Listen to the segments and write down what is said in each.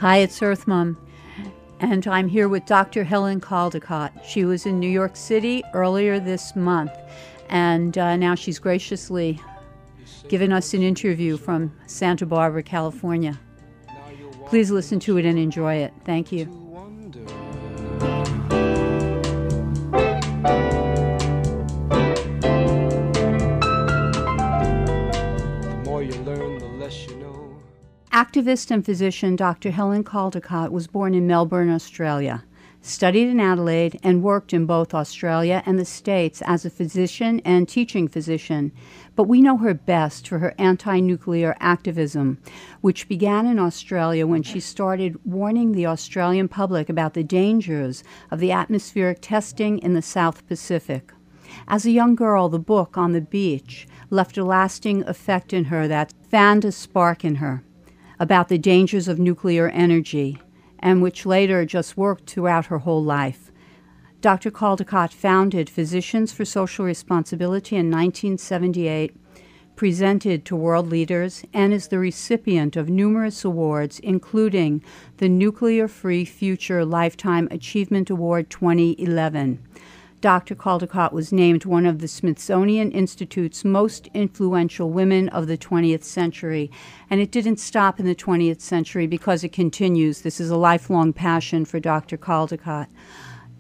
Hi, it's Earth Mom, and I'm here with Dr. Helen Caldicott. She was in New York City earlier this month, and now she's graciously given us an interview from Santa Barbara, California. Please listen to it and enjoy it. Thank you. The more you learn, the less you know. Activist and physician Dr. Helen Caldicott was born in Melbourne, Australia, studied in Adelaide, and worked in both Australia and the States as a physician and teaching physician. But we know her best for her anti-nuclear activism, which began in Australia when she started warning the Australian public about the dangers of the atmospheric testing in the South Pacific. As a young girl, the book On the Beach left a lasting effect in her that fanned a spark in her about the dangers of nuclear energy, and which later just worked throughout her whole life. Dr. Caldecott founded Physicians for Social Responsibility in 1978, presented to world leaders, and is the recipient of numerous awards, including the Nuclear Free Future Lifetime Achievement Award 2011. Dr. Caldicott was named one of the Smithsonian Institute's most influential women of the 20th century. And it didn't stop in the 20th century because it continues. This is a lifelong passion for Dr. Caldicott.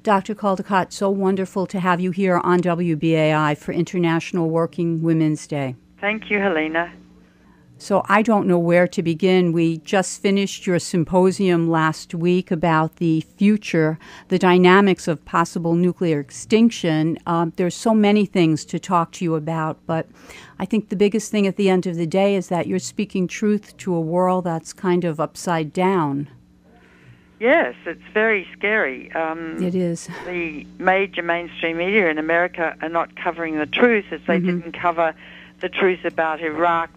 Dr. Caldicott, so wonderful to have you here on WBAI for International Working Women's Day. Thank you, Helena. So I don't know where to begin. We just finished your symposium last week about the future, the dynamics of possible nuclear extinction. There's so many things to talk to you about, but I think the biggest thing at the end of the day is that you're speaking truth to a world that's kind of upside down. Yes, it's very scary. It is. The major mainstream media in America are not covering the truth, as they didn't cover the truth about Iraq,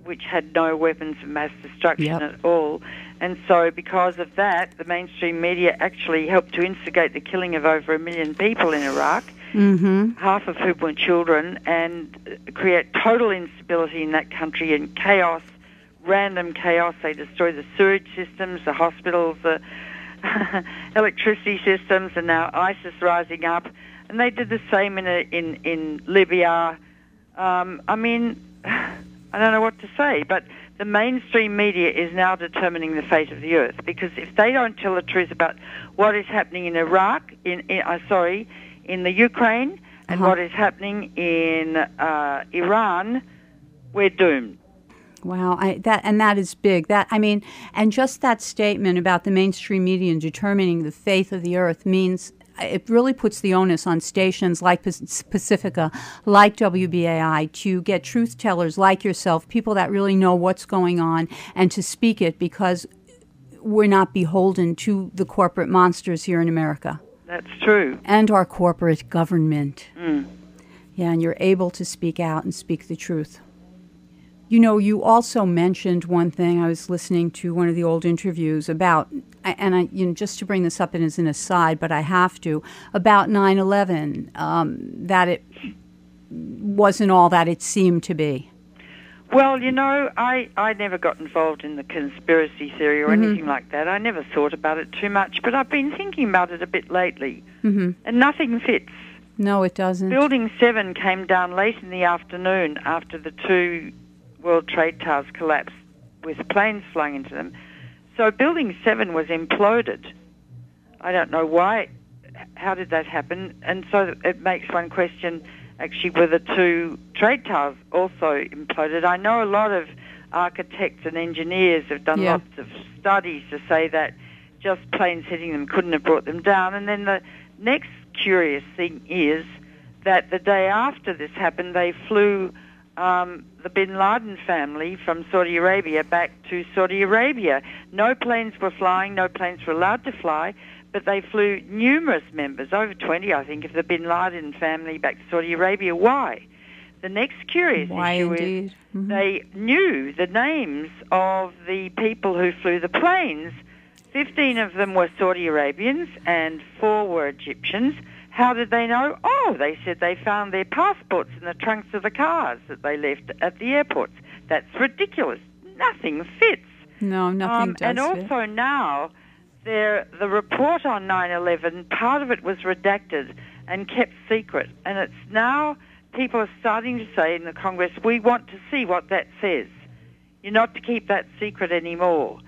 which had no weapons of mass destruction at all. And so because of that, the mainstream media actually helped to instigate the killing of over 1 million people in Iraq, half of whom were children, and create total instability in that country and chaos, random chaos. They destroyed the sewage systems, the hospitals, the electricity systems, and now ISIS rising up. And they did the same in Libya. I don't know what to say, but the mainstream media is now determining the fate of the Earth, because if they don't tell the truth about what is happening in Iraq, in the Ukraine, and what is happening in Iran, we're doomed. Wow, that is big. And just that statement about the mainstream media and determining the fate of the Earth means it really puts the onus on stations like Pacifica, like WBAI, to get truth tellers like yourself, people that really know what's going on, and to speak it, because we're not beholden to the corporate monsters here in America. That's true. And our corporate government. Yeah, and you're able to speak out and speak the truth. You know, you also mentioned one thing. I was listening to one of the old interviews about, and just to bring this up as an aside, but I have to, about 9/11, that it wasn't all that it seemed to be. Well, you know, I never got involved in the conspiracy theory or anything like that. I never thought about it too much, but I've been thinking about it a bit lately, and nothing fits. No, it doesn't. Building 7 came down late in the afternoon after the 2 World Trade Towers collapsed with planes flying into them. So Building 7 was imploded. I don't know why. How did that happen? And so it makes one question, actually, whether 2 trade towers also imploded. I know a lot of architects and engineers have done lots of studies to say that just planes hitting them couldn't have brought them down. And then the next curious thing is that the day after this happened, they flew the bin Laden family from Saudi Arabia back to Saudi Arabia. No planes were flying, no planes were allowed to fly, but they flew numerous members, over 20, I think, of the bin Laden family back to Saudi Arabia. Why? The next curious issue is they knew the names of the people who flew the planes. 15 of them were Saudi Arabians and 4 were Egyptians. How did they know? Oh, they said they found their passports in the trunks of the cars that they left at the airports. That's ridiculous. Nothing fits. No, nothing does and also now, the report on 9/11, part of it was redacted and kept secret. And it's now people are starting to say in the Congress, we want to see what that says. You're not to keep that secret anymore.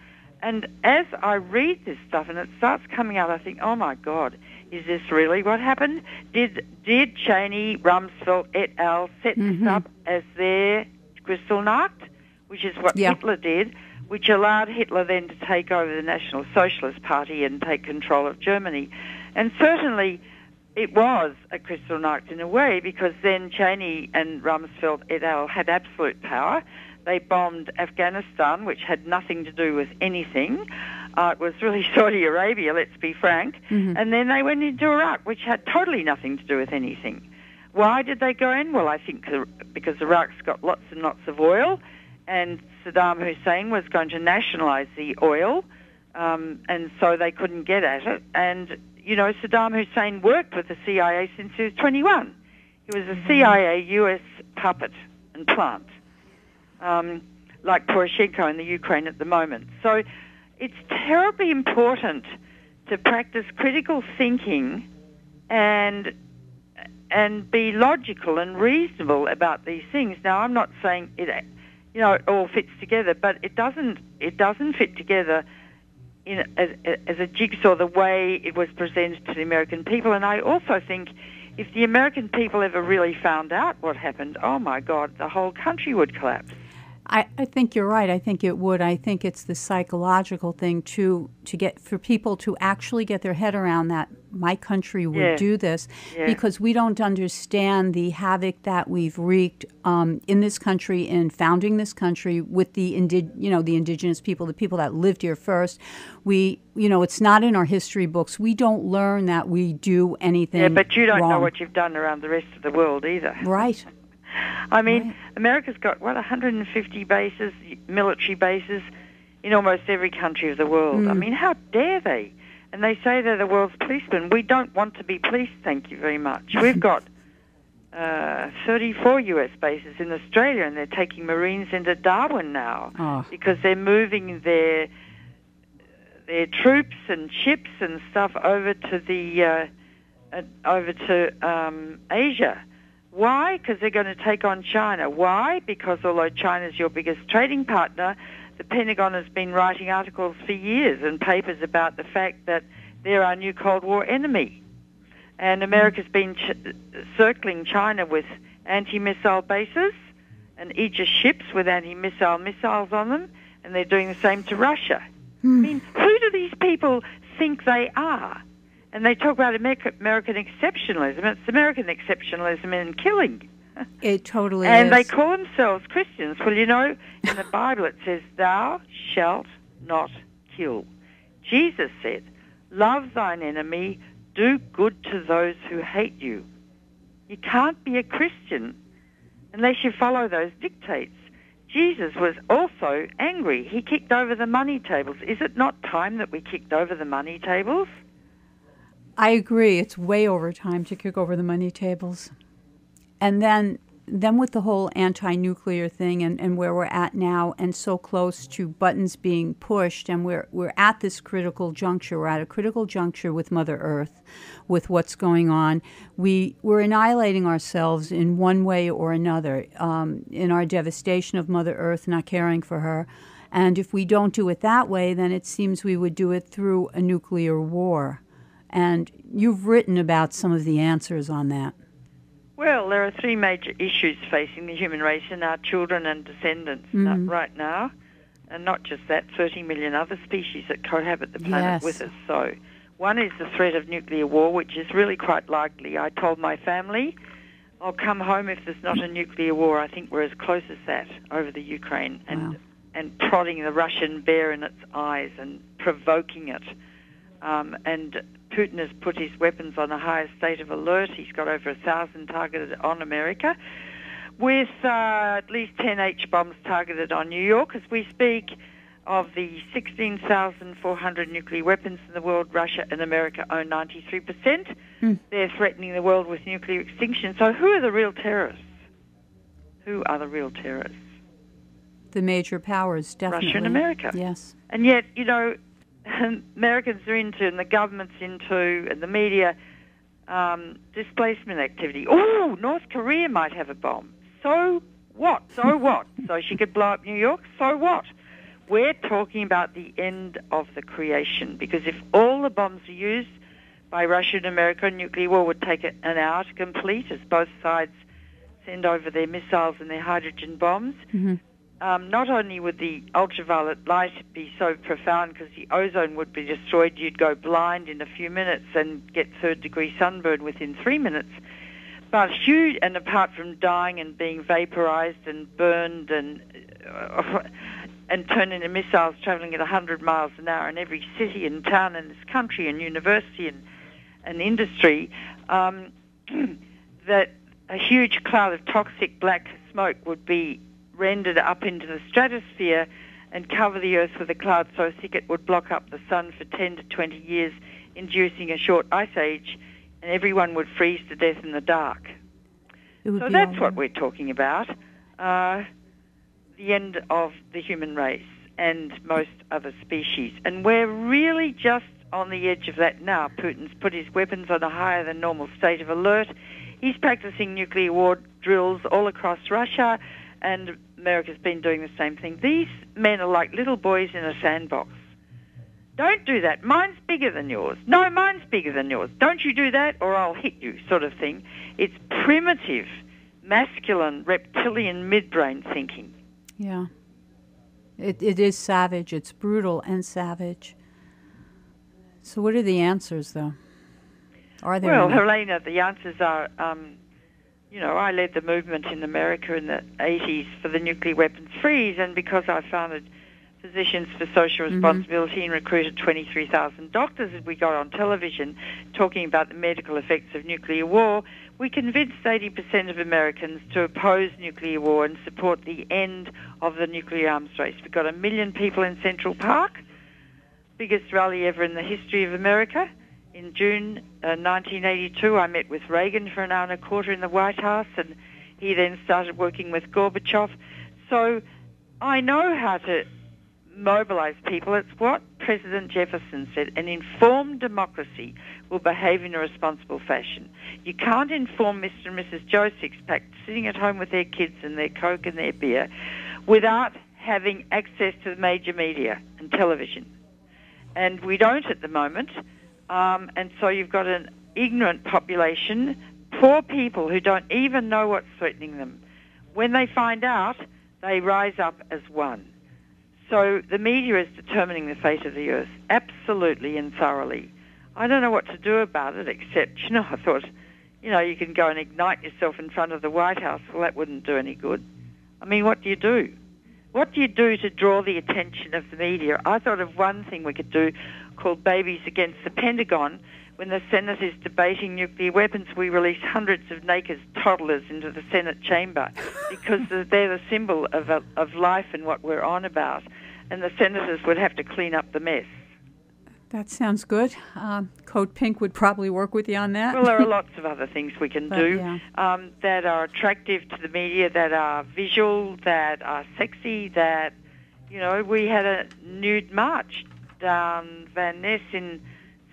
And as I read this stuff and it starts coming out, I think, oh my God, is this really what happened? Did Cheney, Rumsfeld et al. Set this up as their Kristallnacht, which is what Hitler did, which allowed Hitler then to take over the National Socialist Party and take control of Germany? And certainly it was a Kristallnacht in a way, because then Cheney and Rumsfeld et al. Had absolute power. They bombed Afghanistan, which had nothing to do with anything. It was really Saudi Arabia, let's be frank. And then they went into Iraq, which had totally nothing to do with anything. Why did they go in? Well, I think because Iraq's got lots and lots of oil, and Saddam Hussein was going to nationalize the oil, and so they couldn't get at it. And, you know, Saddam Hussein worked with the CIA since he was 21. He was a CIA US puppet and plant. Like Poroshenko in the Ukraine at the moment. So it's terribly important to practice critical thinking and be logical and reasonable about these things. Now, I'm not saying it, you know, it all fits together, but it doesn't fit together as a jigsaw the way it was presented to the American people. And I also think if the American people ever really found out what happened, oh my God, the whole country would collapse. I think you're right. I think it would. I think it's the psychological thing to get for people to actually get their head around that my country would do this, because we don't understand the havoc that we've wreaked in this country, in founding this country with the indigenous people, the people that lived here first. It's not in our history books. We don't learn that we do anything wrong. Yeah, but you don't know what you've done around the rest of the world either. Right. I mean, America's got, 150 bases, military bases, in almost every country of the world. I mean, how dare they? And they say they're the world's policemen. We don't want to be policed, thank you very much. We've got 34 U.S. bases in Australia, and they're taking Marines into Darwin now because they're moving their troops and ships and stuff over to Asia. Why? Because they're going to take on China. Why? Because although China's your biggest trading partner, the Pentagon has been writing articles for years and papers about the fact that they're our new Cold War enemy. And America's been circling China with anti-missile bases and Aegis ships with anti-missile missiles on them, and they're doing the same to Russia. I mean, who do these people think they are? And they talk about American exceptionalism. It's American exceptionalism in killing. It totally is. And they call themselves Christians. Well, you know, in the Bible it says, thou shalt not kill. Jesus said, love thine enemy, do good to those who hate you. You can't be a Christian unless you follow those dictates. Jesus was also angry. He kicked over the money tables. Is it not time that we kicked over the money tables? I agree. It's way over time to kick over the money tables. And then with the whole anti-nuclear thing and where we're at now, and so close to buttons being pushed, and we're at this critical juncture. We're at a critical juncture with Mother Earth, with what's going on. We're annihilating ourselves in one way or another, in our devastation of Mother Earth, not caring for her. And if we don't do it that way, then it seems we would do it through a nuclear war. And you've written about some of the answers on that. Well, there are three major issues facing the human race and our children and descendants right now. And not just that, 30 million other species that cohabit the planet with us. So one is the threat of nuclear war, which is really quite likely. I told my family, I'll come home if there's not a nuclear war. I think we're as close as that over the Ukraine, and prodding the Russian bear in its eyes and provoking it. And Putin has put his weapons on a higher state of alert. He's got over 1,000 targeted on America, with at least 10 H-bombs targeted on New York. As we speak of the 16,400 nuclear weapons in the world, Russia and America own 93%. They're threatening the world with nuclear extinction. So who are the real terrorists? Who are the real terrorists? The major powers, definitely. Russia and America. Yes. And yet, Americans are into, and the government's into, and the media, displacement activity. Oh, North Korea might have a bomb. So what? So what? So she could blow up New York? So what? We're talking about the end of the creation, because if all the bombs are used by Russia and America, nuclear war would take an hour to complete, as both sides send over their missiles and their hydrogen bombs. Mm-hmm. Not only would the ultraviolet light be so profound because the ozone would be destroyed, you'd go blind in a few minutes and get third-degree sunburn within 3 minutes, but huge, and apart from dying and being vaporized and burned and turned into missiles traveling at 100 miles an hour in every city and town in this country and university and industry, that a huge cloud of toxic black smoke would be rendered up into the stratosphere and cover the Earth with a cloud so thick it would block up the sun for 10 to 20 years, inducing a short ice age, and everyone would freeze to death in the dark. So that's what we're talking about, the end of the human race and most other species. And we're really just on the edge of that now. Putin's put his weapons on a higher than normal state of alert. He's practicing nuclear war drills all across Russia, and America's been doing the same thing. These men are like little boys in a sandbox. Don't do that. Mine's bigger than yours. No, mine's bigger than yours. Don't you do that or I'll hit you, sort of thing. It's primitive, masculine, reptilian midbrain thinking. Yeah. It is savage. It's brutal and savage. So what are the answers, though? Are there any? Helena, the answers are... I led the movement in America in the 80s for the nuclear weapons freeze, and because I founded Physicians for Social Responsibility and recruited 23,000 doctors as we got on television talking about the medical effects of nuclear war, we convinced 80% of Americans to oppose nuclear war and support the end of the nuclear arms race. We got 1 million people in Central Park, biggest rally ever in the history of America. In June 1982, I met with Reagan for an hour and a quarter in the White House, and he then started working with Gorbachev. So I know how to mobilize people. It's what President Jefferson said: an informed democracy will behave in a responsible fashion. You can't inform Mr. and Mrs. Joe Sixpack sitting at home with their kids and their Coke and their beer without having access to the major media and television. And we don't at the moment. And so you've got an ignorant population, poor people who don't even know what's threatening them. When they find out, they rise up as one. So the media is determining the fate of the Earth, absolutely and thoroughly. I don't know what to do about it, except, I thought, you can go and ignite yourself in front of the White House. Well, that wouldn't do any good. I mean, what do you do? What do you do to draw the attention of the media? I thought of one thing we could do called Babies Against the Pentagon. When the Senate is debating nuclear weapons, we release hundreds of naked toddlers into the Senate chamber because they're the symbol of life and what we're on about, and the senators would have to clean up the mess. That sounds good. Code Pink would probably work with you on that. Well, there are lots of other things we can do that are attractive to the media, that are visual, that are sexy, that, we had a nude march down Van Ness in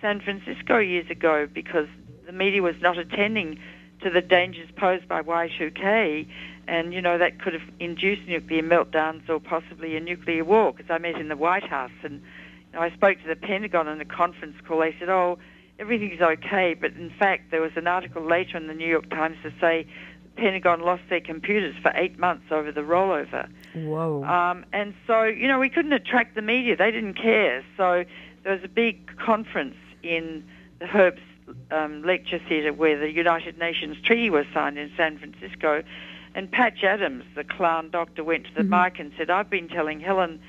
San Francisco years ago because the media was not attending to the dangers posed by Y2K, and, that could have induced nuclear meltdowns or possibly a nuclear war, because I met in the White House and I spoke to the Pentagon in a conference call. They said, everything's okay, but in fact there was an article later in the New York Times to say the Pentagon lost their computers for 8 months over the rollover. Whoa. And so, we couldn't attract the media. They didn't care. So there was a big conference in the Herbst Lecture Theatre where the United Nations Treaty was signed in San Francisco, and Patch Adams, the clown doctor, went to the mic and said, I've been telling Helen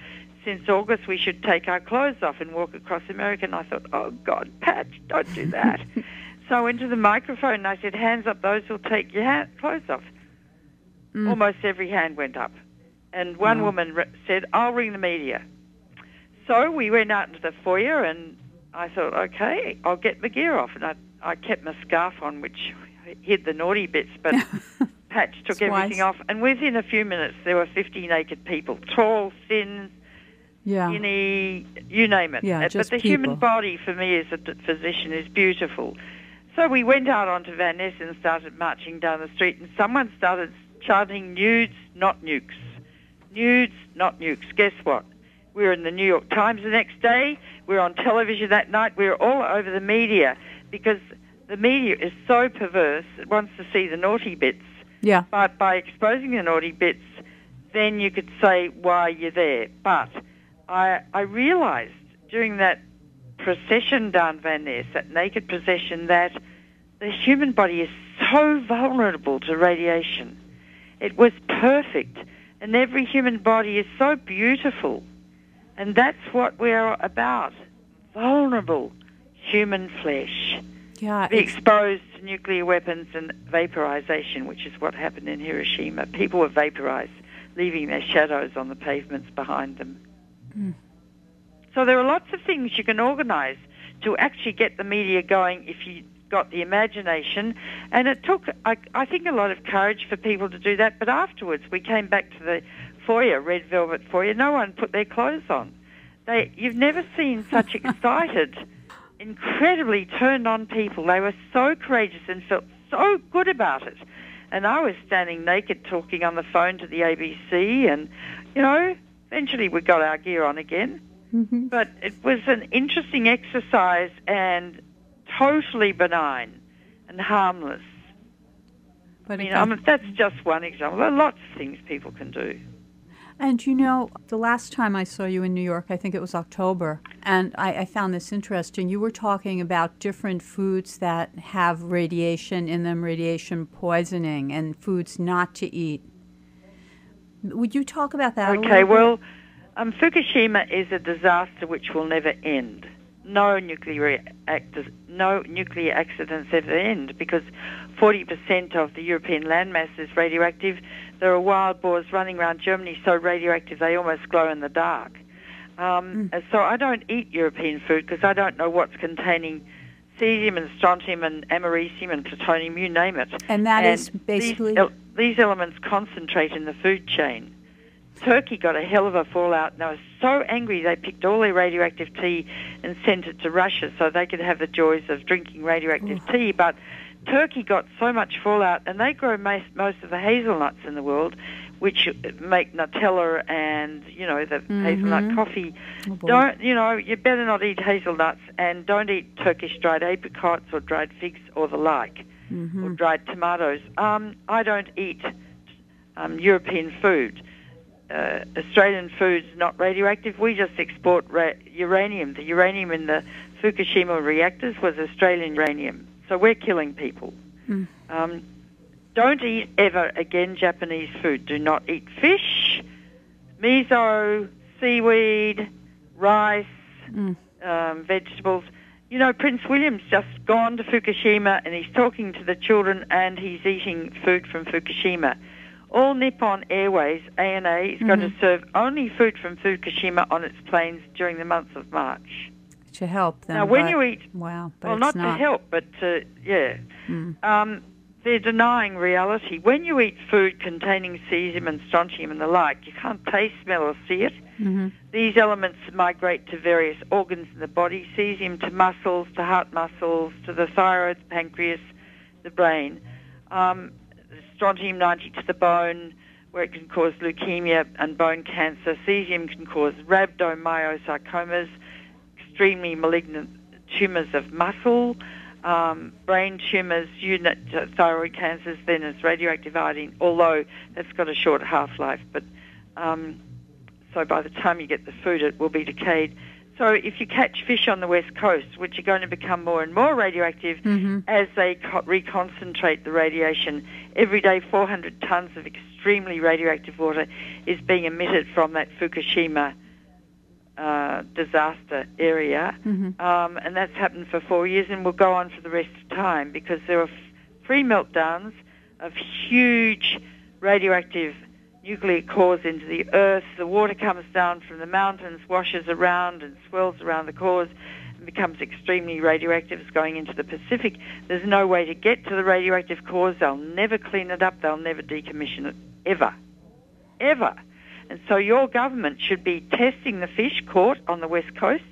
since August we should take our clothes off and walk across America. And I thought, oh, God, Patch, don't do that. So I went to the microphone and I said, hands up those who'll take your clothes off. Almost every hand went up. And one woman said, I'll ring the media. So we went out into the foyer and I thought, okay, I'll get my gear off. And I kept my scarf on, which hid the naughty bits, but patch took That's wise. everything off, and within a few minutes there were 50 naked people, tall, thin, skinny, you name it. Yeah, But just the people. human body, for me as a physician, is beautiful. So we went out onto Van Ness and started marching down the street, and someone started chanting, "Nudes, not nukes. Nudes, not nukes." Guess what? We were in the New York Times the next day. We were on television that night. We were all over the media because the media is so perverse. It wants to see the naughty bits. Yeah. But by exposing the naughty bits, then you could say why you're there. But I realised during that procession down Van Ness, that naked procession, that the human body is so vulnerable to radiation. It was perfect, and every human body is so beautiful. And that's what we're about, vulnerable human flesh. Yeah. Be exposed to nuclear weapons and vaporization, which is what happened in Hiroshima. People were vaporized, leaving their shadows on the pavements behind them. Mm. So there are lots of things you can organize to actually get the media going if you got the imagination. And it took, I think, a lot of courage for people to do that. But afterwards, we came back to the foyer, red velvet foyer. No one put their clothes on. You've never seen such excited, incredibly turned-on people. They were so courageous and felt so good about it. And I was standing naked talking on the phone to the ABC, and, eventually we got our gear on again. Mm-hmm. But it was an interesting exercise and totally benign and harmless. But that's just one example. There are lots of things people can do. And the last time I saw you in New York, I think it was October, and I found this interesting. You were talking about different foods that have radiation in them, radiation poisoning, and foods not to eat. Would you talk about that a little bit? Well, Fukushima is a disaster which will never end. No nuclear accidents ever end because 40% of the European landmass is radioactive. There are wild boars running around Germany so radioactive they almost glow in the dark. So I don't eat European food because I don't know what's containing cesium and strontium and americium and plutonium, you name it. And that is basically... These elements concentrate in the food chain. Turkey got a hell of a fallout, and they were so angry they picked all their radioactive tea and sent it to Russia so they could have the joys of drinking radioactive tea. But Turkey got so much fallout, and they grow most of the hazelnuts in the world, which make Nutella and, the hazelnut coffee. You better not eat hazelnuts, and don't eat Turkish dried apricots or dried figs or the like, or dried tomatoes. I don't eat European food. Australian food's not radioactive. We just export uranium. The uranium in the Fukushima reactors was Australian uranium. So we're killing people. Don't eat ever again Japanese food. Do not eat fish, miso, seaweed, rice, vegetables. Prince William's just gone to Fukushima and he's talking to the children and he's eating food from Fukushima. All Nippon Airways, ANA, is going to serve only food from Fukushima on its planes during the month of March. To help them. Now, when you eat... Wow, but well, not to help, but they're denying reality. When you eat food containing cesium and strontium and the like, you can't taste, smell, or see it. These elements migrate to various organs in the body, cesium to muscles, to heart muscles, to the thyroid, the pancreas, the brain. Strontium-90 to the bone, where it can cause leukemia and bone cancer. Cesium can cause rhabdomyosarcomas, extremely malignant tumours of muscle, brain tumours, thyroid cancers, then it's radioactive iodine, although that's got a short half-life. But so by the time you get the food, it will be decayed. So if you catch fish on the West Coast, which are going to become more and more radioactive as they reconcentrate the radiation, every day 400 tons of extremely radioactive water is being emitted from that Fukushima disaster area. And that's happened for 4 years and will go on for the rest of time because there are 3 meltdowns of huge radioactive nuclear cores into the earth. The water comes down from the mountains, washes around and swells around the cores and becomes extremely radioactive. It's going into the Pacific. There's no way to get to the radioactive cores. They'll never clean it up. They'll never decommission it, ever. Ever. And so your government should be testing the fish caught on the West Coast.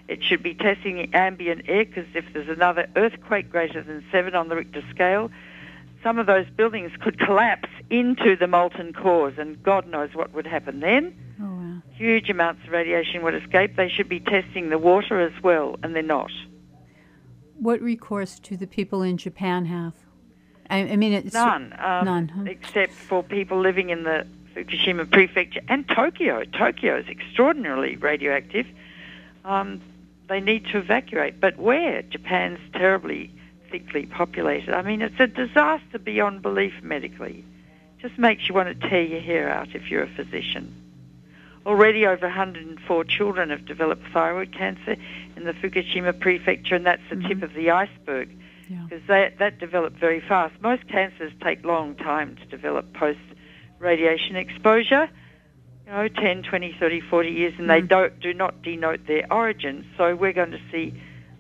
It should be testing the ambient air, because if there's another earthquake greater than 7 on the Richter scale, some of those buildings could collapse into the molten cores, and God knows what would happen then. Oh, wow. Huge amounts of radiation would escape. They should be testing the water as well, and they're not. What recourse do the people in Japan have? I mean, it's none. None, huh? Except for people living in the Fukushima prefecture and Tokyo. Tokyo is extraordinarily radioactive. They need to evacuate. But where? Japan's terribly thickly populated. I mean, it's a disaster beyond belief medically. Just makes you want to tear your hair out if you're a physician. Already over 104 children have developed thyroid cancer in the Fukushima prefecture, and that's the tip of the iceberg, because that developed very fast. Most cancers take long time to develop post-radiation exposure, 10, 20, 30, 40 years, and they do not denote their origin. So we're going to see,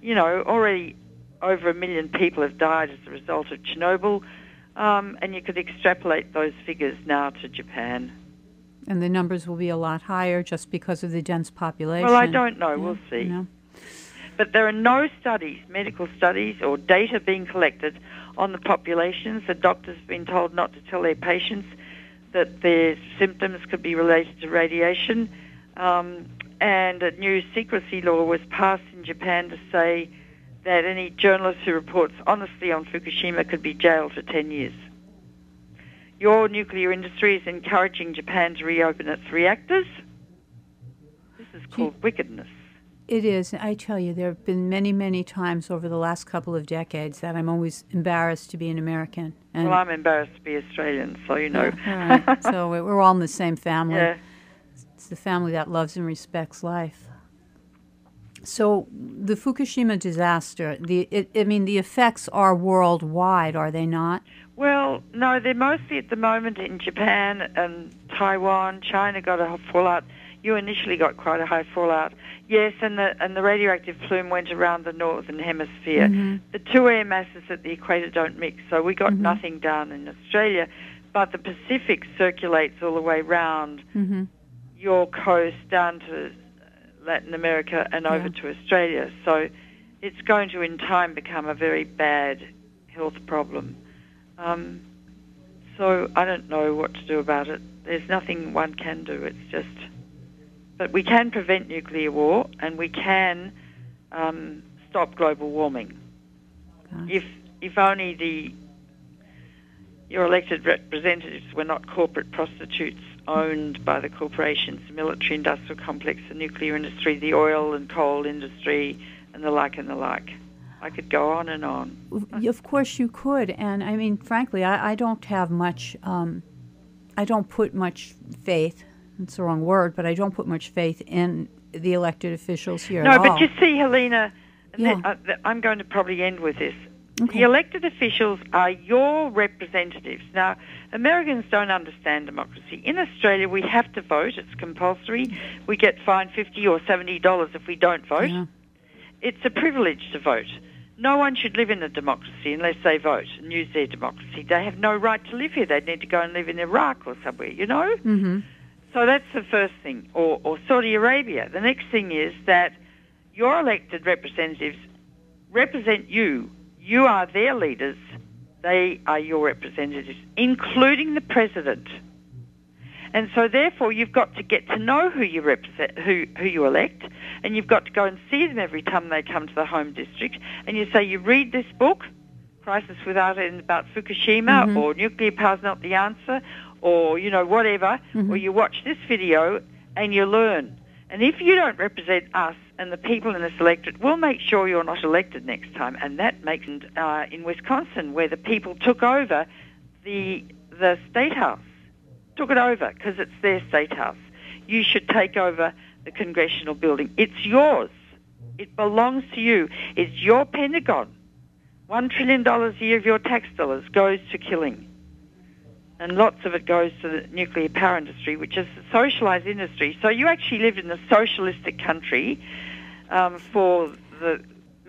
already over 1 million people have died as a result of Chernobyl, and you could extrapolate those figures now to Japan. And the numbers will be a lot higher just because of the dense population. Well, I don't know. We'll see. No. But there are no studies, medical studies, or data being collected on the populations. The doctors have been told not to tell their patients that their symptoms could be related to radiation. And a new secrecy law was passed in Japan to say that any journalist who reports honestly on Fukushima could be jailed for 10 years. Your nuclear industry is encouraging Japan to reopen its reactors. This is called wickedness. It is. I tell you, there have been many, many times over the last couple of decades that I'm always embarrassed to be an American. And well, I'm embarrassed to be Australian, so you know. Yeah, right. So we're all in the same family. Yeah. It's the family that loves and respects life. So the Fukushima disaster, the effects are worldwide, are they not? Well, no, they're mostly at the moment in Japan and Taiwan. China got a fallout. You initially got quite a high fallout. Yes, and the radioactive plume went around the northern hemisphere. The two air masses at the equator don't mix, so we got nothing down in Australia. But the Pacific circulates all the way round your coast down to Latin America and over to Australia. So it's going to, in time, become a very bad health problem. So I don't know what to do about it. There's nothing one can do. It's just... But we can prevent nuclear war, and we can stop global warming. If only your elected representatives were not corporate prostitutes owned by the corporations, the military industrial complex, the nuclear industry, the oil and coal industry, and the like and the like. I could go on and on. Of course you could, and I mean, frankly, I don't have much, I don't put much faith, it's the wrong word, but I don't put much faith in the elected officials here at all. No, but you see, Helena, I'm going to probably end with this. Okay. The elected officials are your representatives. Now, Americans don't understand democracy. In Australia, we have to vote. It's compulsory. We get fined $50 or $70 if we don't vote. Yeah. It's a privilege to vote. No one should live in a democracy unless they vote and use their democracy. They have no right to live here. They need to go and live in Iraq or somewhere, you know? So that's the first thing, or Saudi Arabia. The next thing is that your elected representatives represent you. You are their leaders. They are your representatives, including the president. And so, therefore, you've got to get to know who you represent, who you elect, and you've got to go and see them every time they come to the home district. And you say, you read this book, Crisis Without End, about Fukushima, or Nuclear Power's Not the Answer, or, you know, whatever, or you watch this video and you learn. And if you don't represent us and the people in this electorate, we'll make sure you're not elected next time. And that makes in Wisconsin, where the people took over the State House, took it over because it's their State House. You should take over the congressional building. It's yours. It belongs to you. It's your Pentagon. $1 trillion a year of your tax dollars goes to killing. And lots of it goes to the nuclear power industry, which is a socialized industry. So you actually live in a socialistic country for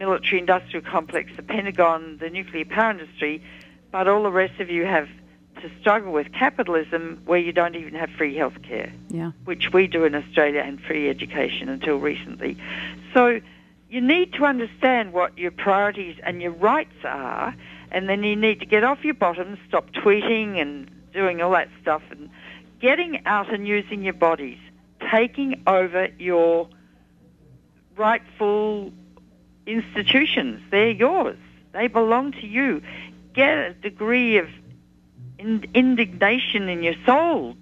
military-industrial complex, the Pentagon, the nuclear power industry, but all the rest of you have to struggle with capitalism where you don't even have free health care, which we do in Australia, and free education until recently. So you need to understand what your priorities and your rights are, and then you need to get off your bottom, stop tweeting and doing all that stuff, and getting out and using your bodies, taking over your rightful institutions. They're yours. They belong to you. Get a degree of indignation in your soul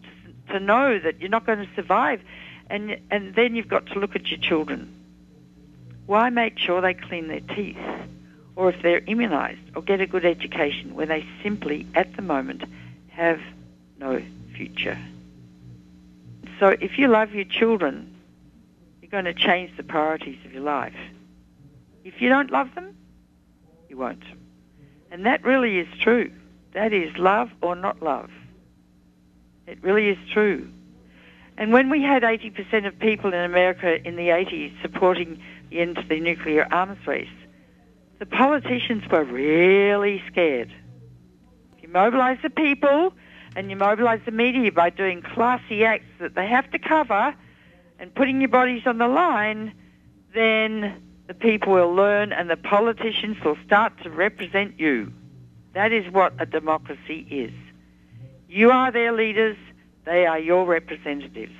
to know that you're not going to survive. And then you've got to look at your children. Why make sure they clean their teeth? Or if they're immunised, or get a good education where they simply, at the moment, have no future. So if you love your children, you're going to change the priorities of your life. If you don't love them, you won't. And that really is true. That is love or not love. It really is true. And when we had 80% of people in America in the 80s supporting the end to the nuclear arms race, the politicians were really scared. If you mobilise the people and you mobilise the media by doing classy acts that they have to cover and putting your bodies on the line, then the people will learn and the politicians will start to represent you. That is what a democracy is. You are their leaders. They are your representatives.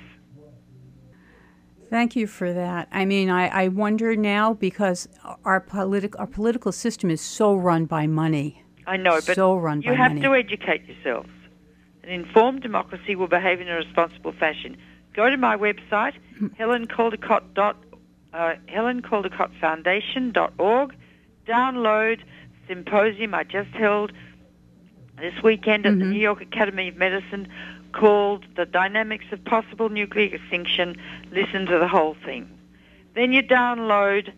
Thank you for that. I mean, I wonder now, because our political system is so run by money. I know, but so run by you have money. to educate yourselves. An informed democracy will behave in a responsible fashion. Go to my website, HelenCaldicottFoundation.org. Download symposium I just held this weekend at the New York Academy of Medicine called The Dynamics of Possible Nuclear Extinction. Listen to the whole thing. Then you download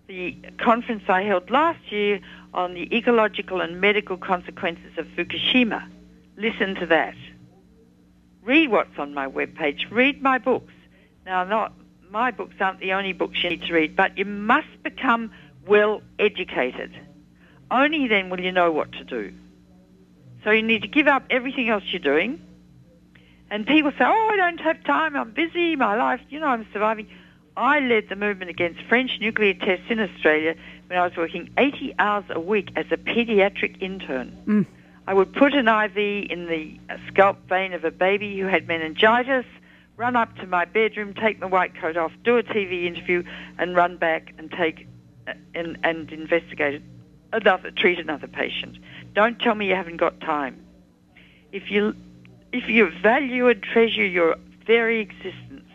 the conference I held last year on the ecological and medical consequences of Fukushima. Listen to that. Read what's on my webpage. Read my books. Now, my books aren't the only books you need to read, but you must become well educated. Only then will you know what to do. So you need to give up everything else you're doing. And people say, I don't have time, I'm busy, my life, I'm surviving. I led the movement against French nuclear tests in Australia when I was working 80 hours a week as a pediatric intern. I would put an IV in the scalp vein of a baby who had meningitis, run up to my bedroom, take my white coat off, do a TV interview, and run back and and investigate treat another patient. Don't tell me you haven't got time. If you value and treasure your very existence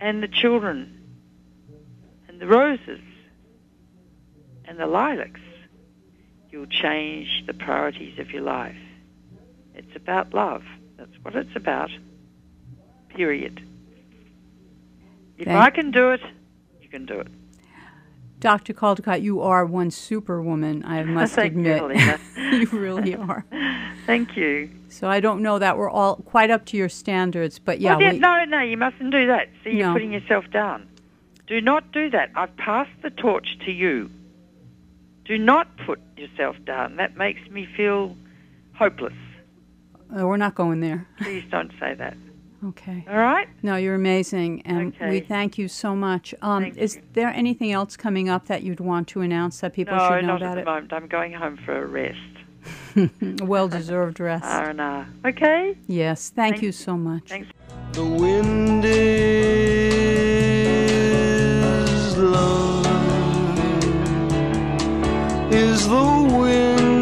and the children and the roses and the lilacs, you'll change the priorities of your life. It's about love. That's what it's about. Period. If I can do it, you can do it. Dr. Caldicott, you are one superwoman, I must admit. You really are. Thank you. So I don't know that we're all quite up to your standards, but yeah. No, you mustn't do that. See, you're putting yourself down. Do not do that. I've passed the torch to you. Do not put yourself down. That makes me feel hopeless. We're not going there. Please don't say that. Okay. All right? No, you're amazing, and we thank you so much. Is there anything else coming up that you'd want to announce that people should know about it? No, not at the moment. I'm going home for a rest. Well-deserved rest. R&R. Okay? Yes. Thank you so much. Thanks. The wind is love, is the wind.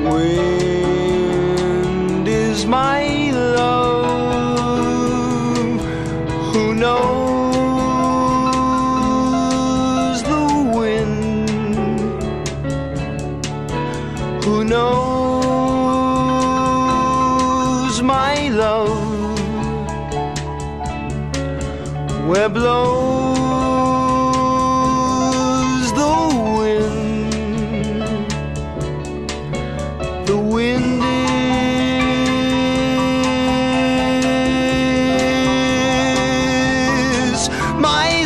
Wind is my love. Who knows the wind? Who knows my love? Where blows the wind? The wind is My